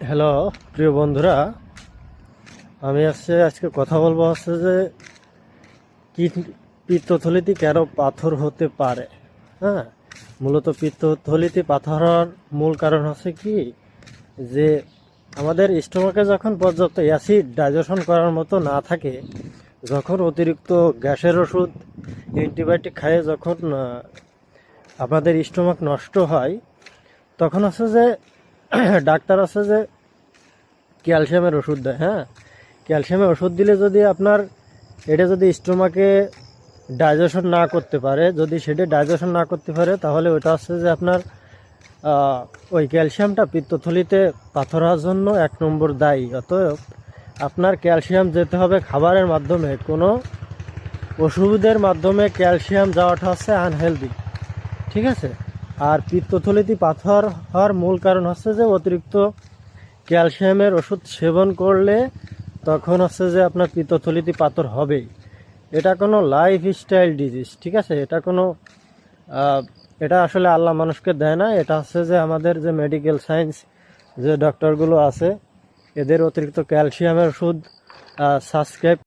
Hello প্রিয় বন্ধুরা, আমি আজকে কথা বলবো যে পিত্তথলিতে কেন পাথর হতে পারে। হ্যাঁ, মূলত পিত্তথলিতে পাথর হওয়ার মূল কারণ হচ্ছে কি, যে আমাদের স্টোমাকে যখন পর্যাপ্ত অ্যাসিড ডাইজেশন করার মতো না থাকে, যখন অতিরিক্ত গ্যাসের ওষুধ অ্যান্টিবায়োটিক খাইয়ে যখন আমাদের স্টোমাক নষ্ট হয়, তখন হচ্ছে যে ডাক্তার আছে যে ক্যালসিয়ামের ওষুধ দেয়। হ্যাঁ, ক্যালসিয়ামের ওষুধ দিলে যদি আপনার এটা যদি স্টোমাকে ডাইজেশন না করতে পারে, যদি সেটা ডাইজেশন না করতে পারে, তাহলে ওটা হচ্ছে যে আপনার ওই ক্যালসিয়ামটা পিত্তথলিতে পাথর হওয়ার জন্য 1 নম্বর দায়ী। অতএব আপনার ক্যালসিয়াম যেতে হবে খাবারের মাধ্যমে, কোনো ওষুধের মাধ্যমে ক্যালসিয়াম যাওয়াটা হচ্ছে আনহেলদি। ঠিক আছে। আর পিত্তথলিতে পাথর হওয়ার মূল কারণ হচ্ছে যে অতিরিক্ত ক্যালসিয়ামের ওষুধ সেবন করলে তখন হচ্ছে যে আপনার পিত্তথলিতে পাথর হবেই। এটা কোনো লাইফস্টাইল ডিজিজ। ঠিক আছে, এটা আসলে আল্লাহ মানুষকে দেয় না। এটা হচ্ছে যে আমাদের যে মেডিকেল সায়েন্স যে ডক্টরগুলো আছে, এদের অতিরিক্ত ক্যালসিয়ামের ওষুধ সাবস্ক্রাইব